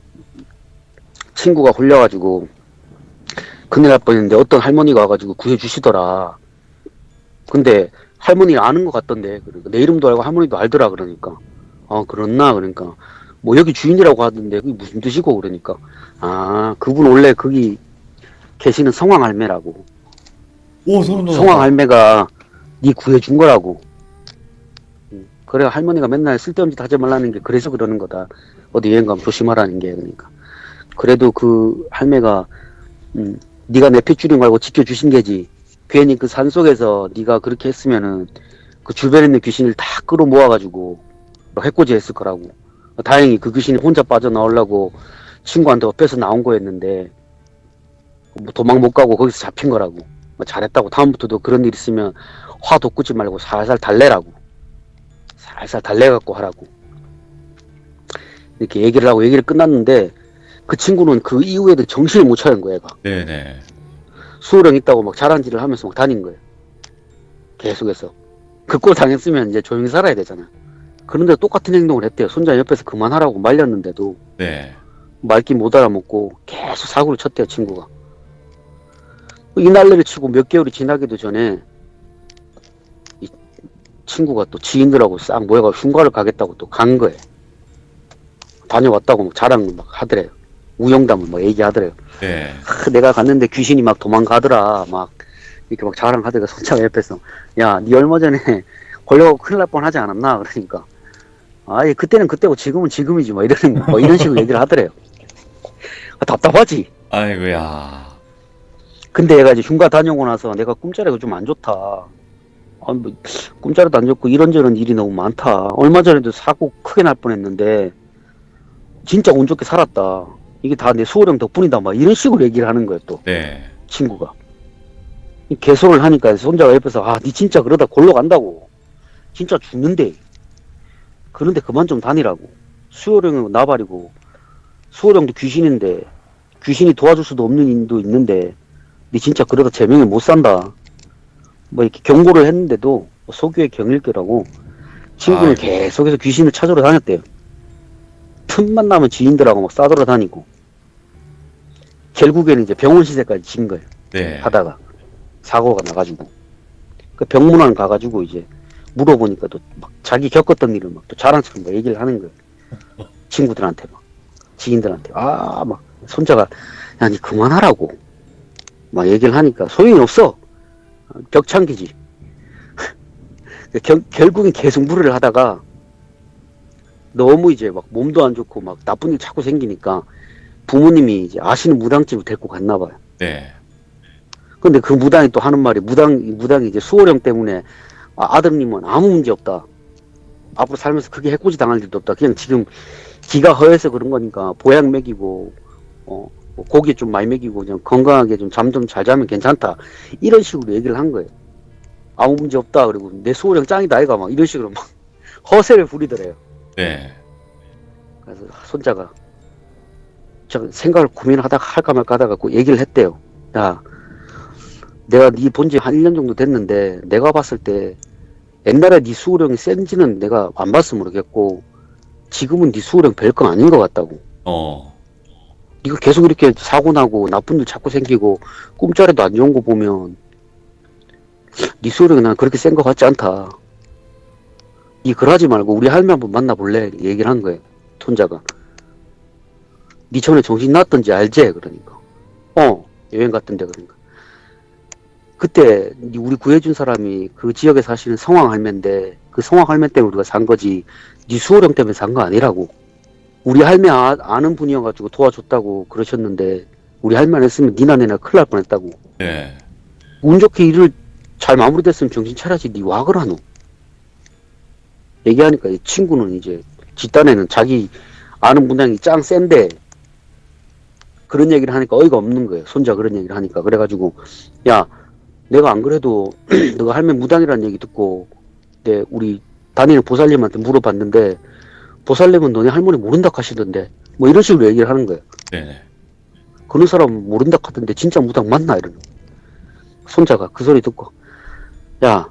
친구가 홀려가지고 큰일 날 뻔했는데 어떤 할머니가 와가지고 구해주시더라. 근데 할머니 아는 것 같던데 그러니까 내 이름도 알고 할머니도 알더라. 그러니까 그렇나? 그러니까 뭐 여기 주인이라고 하던데 그게 무슨 뜻이고? 그러니까 그분 원래 거기 계시는 성황 할매라고. 오, 소름 돋았다. 성황 할매가 니 구해준 거라고. 그래 할머니가 맨날 쓸데없는 짓 하지 말라는 게 그래서 그러는 거다. 어디 여행 가면 조심하라는 게. 그러니까 그래도 그 할매가 네가 내 핏줄인 거 알고 지켜주신 게지. 괜히 그 산속에서 네가 그렇게 했으면은 그 주변에 있는 귀신을 다 끌어모아가지고 해코지 했을 거라고. 다행히 그 귀신이 혼자 빠져나오려고 친구한테 뺏어 나온 거였는데 뭐 도망 못 가고 거기서 잡힌 거라고. 잘했다고. 다음부터도 그런 일 있으면 화 돋구지 말고 살살 달래라고. 살살 달래갖고 하라고. 이렇게 얘기를 하고 얘기를 끝났는데 그 친구는 그 이후에도 정신을 못 차린 거야. 얘가. 네네. 수호령 있다고 막 자랑질을 하면서 막 다닌 거예요. 계속해서. 그 꼴 당했으면 이제 조용히 살아야 되잖아. 그런데 똑같은 행동을 했대요. 손자 옆에서 그만하라고 말렸는데도 네. 말귀 못 알아먹고 계속 사고를 쳤대요, 친구가. 이 난리를 치고 몇 개월이 지나기도 전에 이 친구가 또 지인들하고 싹 모여가 흉가를 가겠다고 또 간 거예요. 다녀왔다고 막 자랑 막 하더래요. 우영담을 막 얘기하더래요. 네. 내가 갔는데 귀신이 막 도망가더라. 막 이렇게 막 자랑하더라고. 손자가 옆에서. 야, 니 얼마 전에 걸려가고 큰일 날 뻔하지 않았나? 그러니까. 아예 그때는 그때고 지금은 지금이지. 뭐 이런 식으로 얘기를 하더래요. 답답하지? 아이고야. 근데 얘가 이제 흉가 다녀오고 나서 내가 꿈자리가 좀 안 좋다. 뭐, 꿈자리도 안 좋고 이런저런 일이 너무 많다. 얼마 전에도 사고 크게 날 뻔했는데 진짜 운 좋게 살았다. 이게 다 내 수호령 덕분이다. 막 이런 식으로 얘기를 하는 거예요, 또. 네. 친구가. 개소를 하니까 손자가 옆에서 니 진짜 그러다 골로 간다고. 진짜 죽는데. 그런데 그만 좀 다니라고. 수호령은 나발이고 수호령도 귀신인데 귀신이 도와줄 수도 없는 인도 있는데 니 진짜 그러다 제명에 못 산다. 뭐 이렇게 경고를 했는데도 소규의 경일교라고 친구는 계속해서 귀신을 찾으러 다녔대요. 틈만 나면 지인들하고 막 싸돌아 다니고 결국에는 이제 병원 시세까지 진 거예요. 네. 하다가 사고가 나가지고 그 병문안 가가지고 이제 물어보니까 또 막 자기 겪었던 일을 막 또 자랑처럼 막 얘기를 하는 거예요. 친구들한테 막 지인들한테 막 손자가 야 니 그만하라고 막 얘기를 하니까 소용이 없어. 벽창기지. 결국엔 계속 무리를 하다가 너무 이제 막 몸도 안 좋고 막 나쁜 일 자꾸 생기니까 부모님이 이제 아시는 무당집을 데리고 갔나 봐요. 네. 근데 그 무당이 또 하는 말이 무당이 이제 수호령 때문에 아드님은 아무 문제 없다. 앞으로 살면서 크게 해코지 당할 일도 없다. 그냥 지금 기가 허해서 그런 거니까 보약 먹이고 뭐 고기 좀 많이 먹이고 그냥 건강하게 좀 잠 좀 잘 자면 괜찮다. 이런 식으로 얘기를 한 거예요. 아무 문제 없다. 그리고 내 수호령 짱이다 아이가 막 이런 식으로 막 허세를 부리더래요. 네. 그래서 손자가 저 생각을 고민하다가 할까 말까 하다가 그 얘기를 했대요. 야, 내가 네 본지 한 1년 정도 됐는데 내가 봤을 때 옛날에 네 수호령이 센지는 내가 안 봤으면 모르겠고 지금은 네 수호령 별건 아닌 것 같다고. 네가 계속 이렇게 사고 나고 나쁜 일 자꾸 생기고 꿈자리도 안 좋은 거 보면 네 수호령이 난 그렇게 센 것 같지 않다. 니 그러지 말고 우리 할매 한번 만나볼래? 얘기를 한 거예요. 손자가. 니 전에 정신 났던지 알지? 그러니까. 여행 갔던데 그러니까. 그때 우리 구해준 사람이 그 지역에 사시는 성황 할매인데 그 성황 할매 때문에 우리가 산 거지 니 수호령 때문에 산 거 아니라고. 우리 할매 아는 분이어가지고 도와줬다고 그러셨는데 우리 할매 안 했으면 니나 내나 큰일 날 뻔했다고. 네. 운 좋게 일을 잘 마무리됐으면 정신 차려야지 니 와 그러노. 얘기하니까 이 친구는 이제 뒷단에는 자기 아는 분량이 짱 센데 그런 얘기를 하니까 어이가 없는 거예요. 손자 그런 얘기를 하니까. 그래가지고 야 내가 안 그래도 너가 할매 무당이라는 얘기 듣고 우리 다니는 보살님한테 물어봤는데 보살님은 너네 할머니 모른다 하시던데 뭐 이런 식으로 얘기를 하는 거예요. 네. 그런 사람 모른다 하던데 진짜 무당 맞나 이러는 손자가 그 소리 듣고 야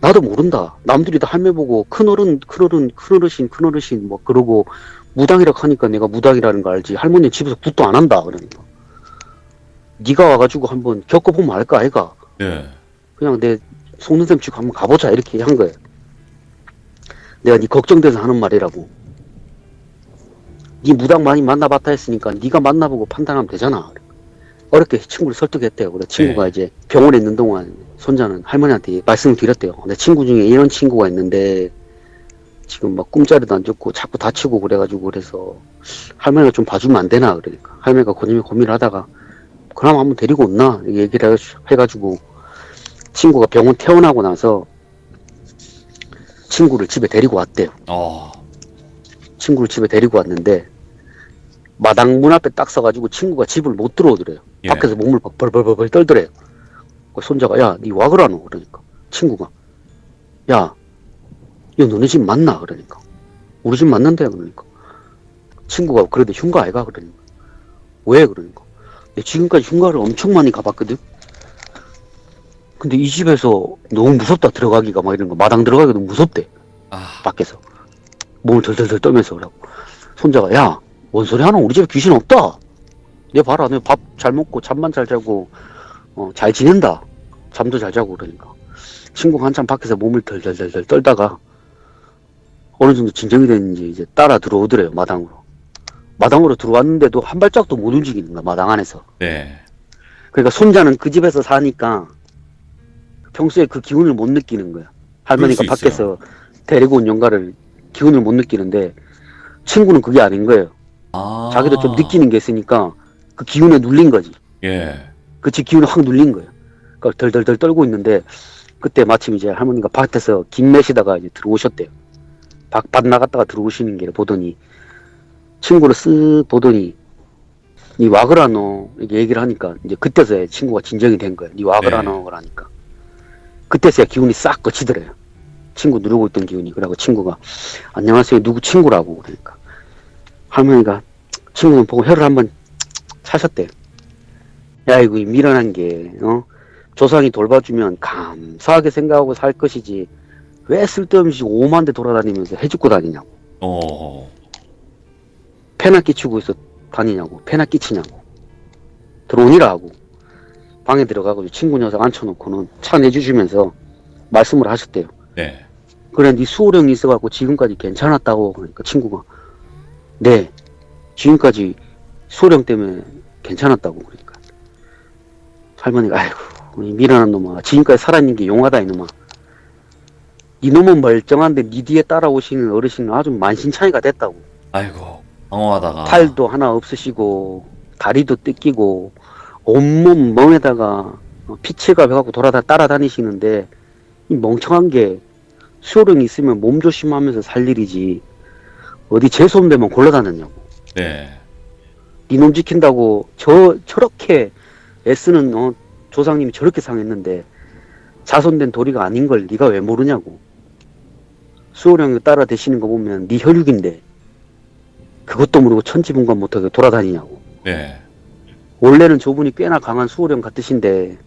나도 모른다. 남들이 다 할매 보고 큰어르신 뭐 그러고 무당이라고 하니까 내가 무당이라는 거 알지. 할머니 집에서 굿도 안 한다. 그러니까. 네가 와가지고 한번 겪어보면 알까 아이가. 네. 그냥 내 속는셈 치고 한번 가보자 이렇게 한 거예요. 내가 네 걱정돼서 하는 말이라고. 네 무당 많이 만나봤다 했으니까 네가 만나보고 판단하면 되잖아. 어렵게 친구를 설득했대요. 그래서 친구가 이제 병원에 있는 동안 손자는 할머니한테 말씀을 드렸대요. 내 친구 중에 이런 친구가 있는데 지금 막 꿈자리도 안 좋고 자꾸 다치고 그래가지고 그래서 할머니가 좀 봐주면 안 되나 그러니까 할머니가 고민을 하다가 그럼 한번 데리고 온나 얘기를 해가지고 친구가 병원 퇴원하고 나서 친구를 집에 데리고 왔대요. 친구를 집에 데리고 왔는데 마당 문 앞에 딱 서가지고 친구가 집을 못 들어오더래요. 예. 밖에서 몸을 벌벌벌 떨더래요. 그 손자가 야, 니 와 그러노? 그러니까 친구가 야, 이거 너네 집 맞나? 그러니까 우리 집 맞는데? 그러니까 친구가 그래도 흉가 아이가? 그러니까 왜? 그러니까 내 지금까지 흉가를 엄청 많이 가봤거든. 근데 이 집에서 너무 무섭다 들어가기가 막 이런 거 마당 들어가기가 너무 무섭대. 아, 밖에서 몸을 덜덜덜 떨면서 그러고 손자가 야 뭔 소리 하노 우리 집에 귀신 없다 얘 봐라 너 밥 잘 먹고 잠만 잘 자고 잘 지낸다 잠도 잘 자고 그러니까 친구가 한참 밖에서 몸을 덜덜덜 떨다가 어느 정도 진정이 됐는지 이제 따라 들어오더래요 마당으로 들어왔는데도 한 발짝도 못 움직이는 거야 마당 안에서 네. 그러니까 손자는 그 집에서 사니까 평소에 그 기운을 못 느끼는 거야 할머니가 그럴 수 있어요. 밖에서 데리고 온 영가를 기운을 못 느끼는데 친구는 그게 아닌 거예요 아, 자기도 좀 느끼는 게 있으니까 그 기운에 눌린 거지 예. 그치 기운을 확 눌린 거예요 그러니까 덜덜덜 떨고 있는데 그때 마침 이제 할머니가 밭에서 김 매시다가 이제 들어오셨대요 밭 나갔다가 들어오시는 게 보더니 친구를 쓱 보더니 니 와그라 너 이렇게 얘기를 하니까 이제 그때서야 친구가 진정이 된 거예요 니 와그라 네. 너 그러니까 그때서야 기운이 싹 거치더래요 친구 누르고 있던 기운이 그러고 친구가 안녕하세요 누구 친구라고 그러니까 할머니가 친구는 보고 혀를 한번 차셨대요 야 이거 미련한 게 조상이 돌봐주면 감사하게 생각하고 살 것이지 왜 쓸데없이 오만 대 돌아다니면서 해죽고 다니냐고 어, 패나 끼치고 있어 다니냐고 패나 끼치냐고 들어오니라 하고 방에 들어가고 친구 녀석 앉혀놓고는 차 내주시면서 말씀을 하셨대요 네. 그래 네 수호령이 있어갖고 지금까지 괜찮았다고 그러니까 친구가 네 지금까지 수호령 때문에 괜찮았다고 그러니까 할머니가 아이고 이 미련한 놈아 지금까지 살아있는 게 용하다 이놈아 이놈은 멀쩡한데 니 뒤에 따라오시는 어르신은 아주 만신창이가 됐다고 아이고, 방어하다가. 팔도 하나 없으시고 다리도 뜯기고 온몸 멍에다가 피치가 배갖고 따라다니시는데 이 멍청한 게 수호령이 있으면 몸 조심하면서 살 일이지 어디 재수없는 데만 골라다녔냐고 네. 니놈 지킨다고 저렇게 애쓰는 조상님이 저렇게 상했는데 자손된 도리가 아닌 걸 네가 왜 모르냐고 수호령이 따라 대시는 거 보면 네 혈육인데 그것도 모르고 천지분간 못하게 돌아다니냐고 네. 원래는 저분이 꽤나 강한 수호령 같으신데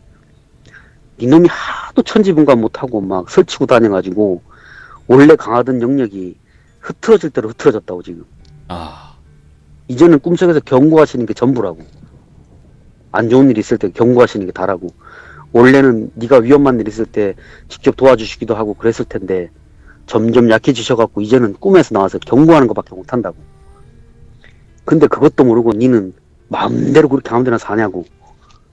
이놈이 하도 천지분간 못하고 막 설치고 다녀가지고 원래 강하던 영역이 흐트러질 대로 흐트러졌다고 지금 아, 이제는 꿈속에서 경고하시는 게 전부라고 안 좋은 일 있을 때 경고하시는 게 다라고 원래는 네가 위험한 일 있을 때 직접 도와주시기도 하고 그랬을 텐데 점점 약해지셔갖고 이제는 꿈에서 나와서 경고하는 것밖에 못한다고 근데 그것도 모르고 니는 마음대로 그렇게 아무데나 사냐고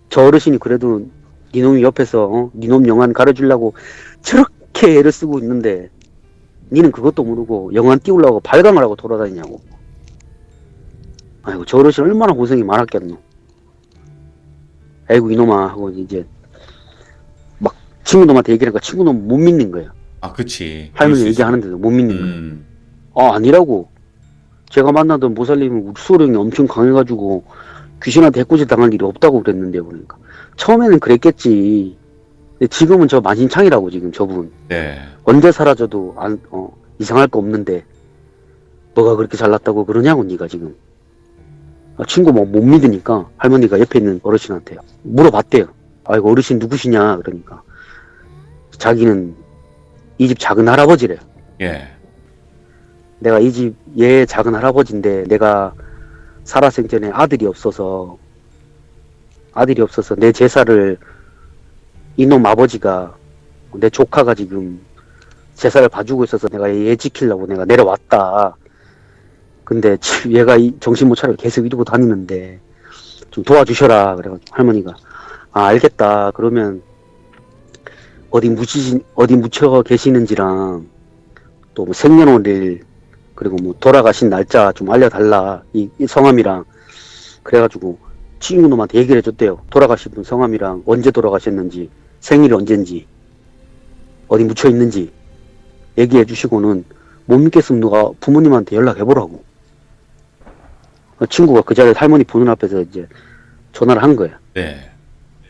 저 어르신이 그래도 니놈이 옆에서 니놈 영안 가르치려고 저렇게 애를 쓰고 있는데 니는 그것도 모르고 영안 띄우려고 발광을 하고 돌아다니냐고 아이고 저 어르신 얼마나 고생이 많았겠노 아이고 이놈아 하고 이제 막 친구놈한테 얘기하니까 친구놈 못 믿는 거예요 아, 그치. 할머니 그럴 수 얘기하는데도 못 믿는 거예요 음, 아니라고 제가 만나던 모살님은 수호령이 엄청 강해가지고 귀신한테 해코지 당할 일이 없다고 그랬는데요 그러니까 처음에는 그랬겠지 근데 지금은 저 만신창이라고 지금 저분 네. 언제 사라져도 이상할 거 없는데 뭐가 그렇게 잘났다고 그러냐고 니가 지금 친구 뭐 못 믿으니까 할머니가 옆에 있는 어르신한테 물어봤대요 아이고 어르신 누구시냐 그러니까 자기는 이 집 작은 할아버지래요 예. 내가 이 집 얘 작은 할아버지인데 내가 살아생전에 아들이 없어서 내 제사를 이놈 아버지가 내 조카가 지금 제사를 봐주고 있어서 내가 얘 지키려고 내가 내려왔다. 근데 얘가 정신 못 차리고 계속 이러고 다니는데 좀 도와주셔라. 그래가지고 할머니가 알겠다. 그러면 어디 묻혀 계시는지랑 또 뭐 생년월일 그리고 뭐 돌아가신 날짜 좀 알려달라. 이 성함이랑 그래가지고 친구놈한테 얘기를 해줬대요. 돌아가신 분 성함이랑 언제 돌아가셨는지 생일이 언젠지 어디 묻혀 있는지 얘기해 주시고는 못 믿겠으면 누가 부모님한테 연락해보라고. 친구가 그 자리에 할머니 보는 앞에서 이제 전화를 한 거야. 네.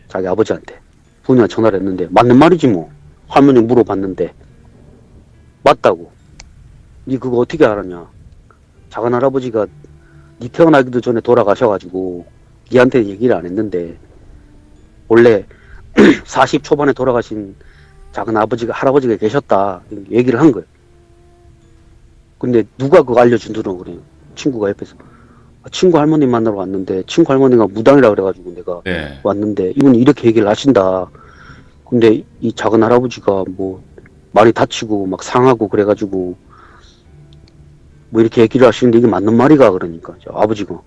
자기 아버지한테. 부모님한테 전화를 했는데 맞는 말이지 뭐. 할머니 물어봤는데 맞다고. 니 그거 어떻게 알았냐. 작은 할아버지가 니 태어나기도 전에 돌아가셔가지고 니한테는 얘기를 안 했는데 원래 40 초반에 돌아가신 작은 할아버지가 계셨다 얘기를 한 거예요. 근데 누가 그거 알려준다고 그래요. 친구가 옆에서. 친구 할머니 만나러 왔는데 친구 할머니가 무당이라 그래가지고 내가 네. 왔는데 이분이 이렇게 얘기를 하신다. 근데 이 작은 할아버지가 뭐 많이 다치고 막 상하고 그래가지고 뭐 이렇게 얘기를 하시는데 이게 맞는 말이가 그러니까 아버지가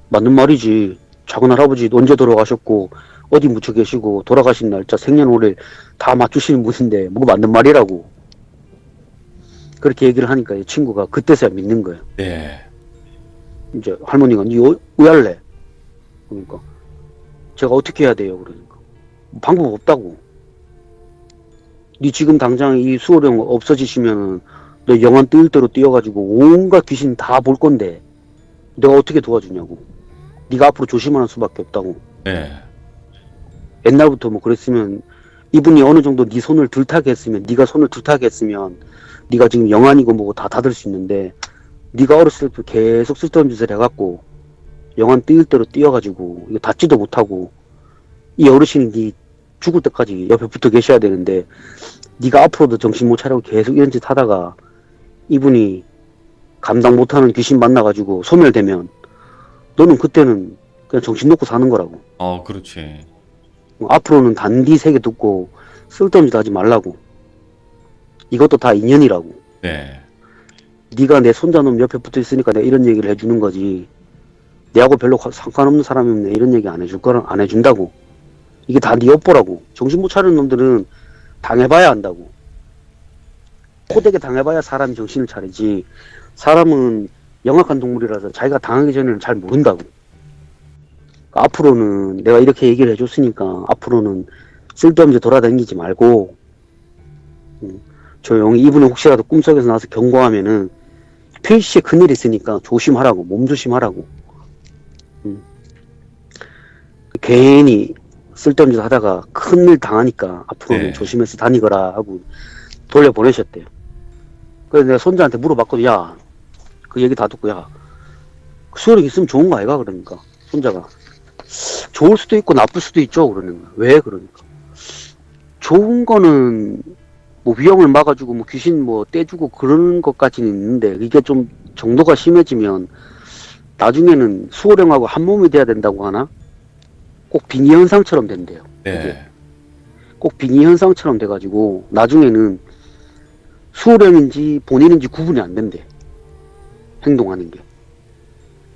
맞는 말이지. 작은 할아버지 언제 돌아가셨고 어디 묻혀 계시고 돌아가신 날짜 생년월일 다 맞추시는 분인데 뭐가 맞는 말이라고 그렇게 얘기를 하니까 이 친구가 그때서야 믿는 거예요. 네. 이제 할머니가 왜 할래? 그러니까 제가 어떻게 해야 돼요? 그러니까 방법 없다고. 니 지금 당장 이 수호령 없어지시면은 너 영안 뜰 대로 뛰어가지고 온갖 귀신 다 볼 건데 내가 어떻게 도와주냐고. 네가 앞으로 조심하는 수밖에 없다고. 네. 옛날부터 뭐 그랬으면 이분이 어느 정도 네 손을 들타게 했으면 네가 손을 들타게 했으면 네가 지금 영안이고 뭐고 다 닫을 수 있는데 네가 어렸을 때 계속 쓸데없는 짓을 해갖고 영안 뛸 대로 뛰어가지고 이거 닫지도 못하고 이 어르신이 네 죽을 때까지 옆에 붙어 계셔야 되는데 네가 앞으로도 정신 못 차리고 계속 이런 짓 하다가 이분이 감당 못하는 귀신 만나가지고 소멸되면 너는 그때는 그냥 정신 놓고 사는 거라고. 그렇지. 앞으로는 단디 세게 듣고 쓸데없는 짓 하지 말라고. 이것도 다 인연이라고. 네. 네가 내 손자놈 옆에 붙어 있으니까 내가 이런 얘기를 해주는 거지. 내하고 별로 상관없는 사람이면 내가 이런 얘기 안 해줄 거랑 안 해준다고. 이게 다 네 업보라고. 정신 못 차리는 놈들은 당해봐야 한다고. 호되게 당해봐야 사람이 정신을 차리지. 사람은 영악한 동물이라서 자기가 당하기 전에는 잘 모른다고. 그러니까 앞으로는 내가 이렇게 얘기를 해줬으니까 앞으로는 쓸데없는 데 돌아다니지 말고 조용히 이분은 혹시라도 꿈속에서 나와서 경고하면은 필시에 큰일이 있으니까 조심하라고. 몸조심하라고. 괜히 쓸데없는 짓 하다가 큰일 당하니까 앞으로는 네. 조심해서 다니거라 하고 돌려보내셨대요. 그래서 내가 손자한테 물어봤거든. 야, 그 얘기 다 듣고 야, 수혈이 있으면 좋은 거 아이가? 그러니까 손자가 좋을 수도 있고 나쁠 수도 있죠. 그러는 거야. 왜? 그러니까 좋은 거는 뭐 위험을 막아주고 뭐 귀신 뭐 떼주고 그런 것까지는 있는데 이게 좀 정도가 심해지면 나중에는 수호령하고 한 몸이 돼야 된다고 하나? 꼭 빙의 현상처럼 된대요. 네. 꼭 빙의 현상처럼 돼가지고 나중에는 수호령인지 본인인지 구분이 안 된대. 행동하는 게.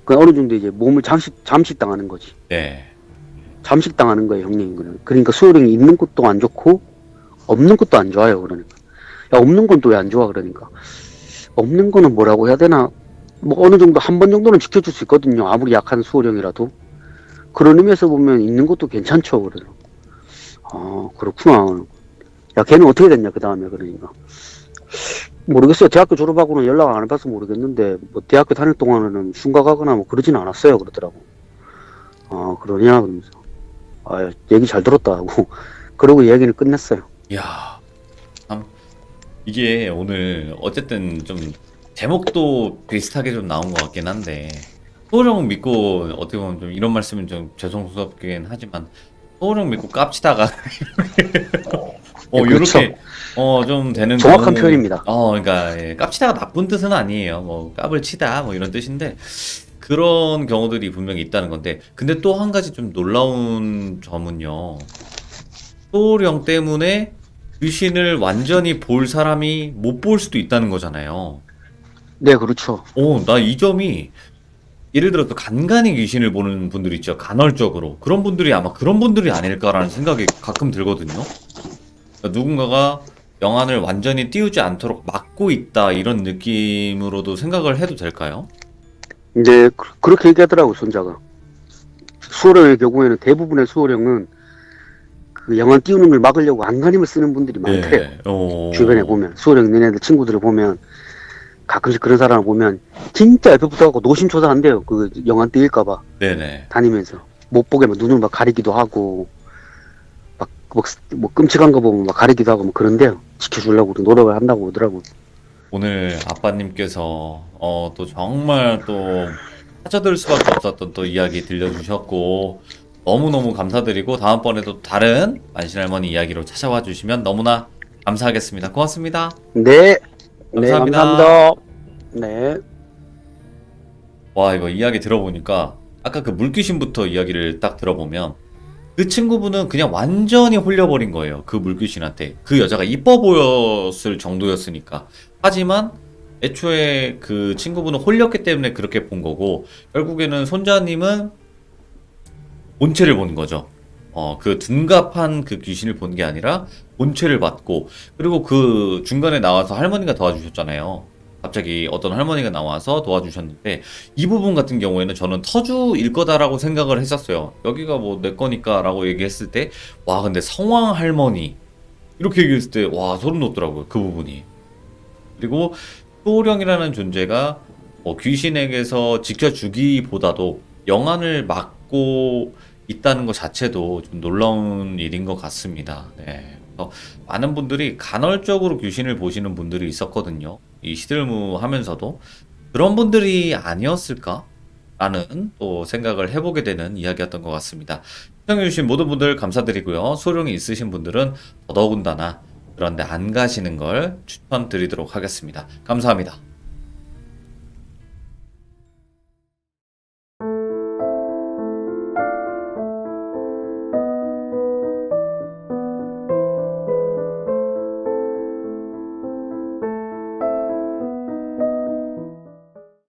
그 어느 정도 이제 몸을 잠식당하는 거지. 네. 잠식당하는 거예요, 형님. 그러니까 수호령이 있는 것도 안 좋고 없는 것도 안 좋아요. 그러니까 야, 없는 건 또 왜 안 좋아? 그러니까 없는 거는 뭐라고 해야 되나? 뭐 어느 정도 한 번 정도는 지켜줄 수 있거든요. 아무리 약한 수호령이라도. 그런 의미에서 보면 있는 것도 괜찮죠. 그래요. 아, 그렇구나. 야, 걔는 어떻게 됐냐, 그 다음에. 그러니까. 모르겠어요. 대학교 졸업하고는 연락 안 해봐서 모르겠는데, 뭐, 대학교 다닐 동안에는 흉가가거나 뭐 그러진 않았어요. 그러더라고. 아, 그러냐? 그러면서. 아, 얘기 잘 들었다 하고. 그러고 이야기는 끝냈어요. 이야, 참 이게 오늘 어쨌든 좀 제목도 비슷하게 좀 나온 것 같긴 한데 소호령 믿고 어떻게 보면 좀 이런 말씀은 좀 죄송스럽긴 하지만 소호령 믿고 깝치다가 그렇죠. 요렇게 좀 되는 정확한 경우- 표현입니다. 그러니까 예, 깝치다가 나쁜 뜻은 아니에요. 뭐 깝을 치다 뭐 이런 뜻인데 그런 경우들이 분명히 있다는 건데 근데 또 한 가지 좀 놀라운 점은요. 소호령 때문에 귀신을 완전히 볼 사람이 못 볼 수도 있다는 거잖아요. 네, 그렇죠. 나 이 점이 예를 들어서 간간히 귀신을 보는 분들 있죠. 간헐적으로. 그런 분들이 아마 그런 분들이 아닐까라는 생각이 가끔 들거든요. 그러니까 누군가가 영안을 완전히 띄우지 않도록 막고 있다 이런 느낌으로도 생각을 해도 될까요? 이제 그렇게 얘기하더라고, 손자가. 수호령의 경우에는 대부분의 수호령은 그 영안 띄우는 걸 막으려고 안간힘을 쓰는 분들이 많대요. 네. 주변에 보면 수호령 있는 애들 친구들을 보면 가끔씩 그런 사람을 보면 진짜 옆에 붙어갖고 노심초사한대요. 그 영안 띄일까봐 네네. 다니면서 못 보게 막 눈을 막 가리기도 하고 뭐 끔찍한 거 보면 막 가리기도 하고 뭐 그런데요. 지켜주려고 노력을 한다고 하더라고. 오늘 아빠님께서 또 정말 또 빠져들 수밖에 없었던 또 이야기 들려주셨고 너무너무 감사드리고 다음번에도 다른 만신할머니 이야기로 찾아와 주시면 너무나 감사하겠습니다. 고맙습니다. 네, 네, 감사합니다. 감사합니다. 네. 와, 이거 이야기 들어보니까 아까 그 물귀신부터 이야기를 딱 들어보면 그 친구분은 그냥 완전히 홀려버린 거예요. 그 물귀신한테. 그 여자가 이뻐 보였을 정도였으니까. 하지만 애초에 그 친구분은 홀렸기 때문에 그렇게 본 거고, 결국에는 손자님은 본체를 본 거죠. 그 둔갑한 그 귀신을 본 게 아니라 본체를 봤고, 그리고 그 중간에 나와서 할머니가 도와주셨잖아요. 갑자기 어떤 할머니가 나와서 도와주셨는데, 이 부분 같은 경우에는 저는 터주일 거다라고 생각을 했었어요. 여기가 뭐 내 거니까라고 얘기했을 때, 와, 근데 성황 할머니. 이렇게 얘기했을 때, 와, 소름 돋더라고요. 그 부분이. 그리고 소령이라는 존재가 귀신에게서 지켜주기보다도 영안을 막고 있다는 것 자체도 좀 놀라운 일인 것 같습니다. 네. 그래서 많은 분들이 간헐적으로 귀신을 보시는 분들이 있었거든요. 이 시들무 하면서도 그런 분들이 아니었을까? 라는 또 생각을 해보게 되는 이야기였던 것 같습니다. 시청해주신 모든 분들 감사드리고요. 소룡이 있으신 분들은 더더군다나 그런데 안 가시는 걸 추천드리도록 하겠습니다. 감사합니다.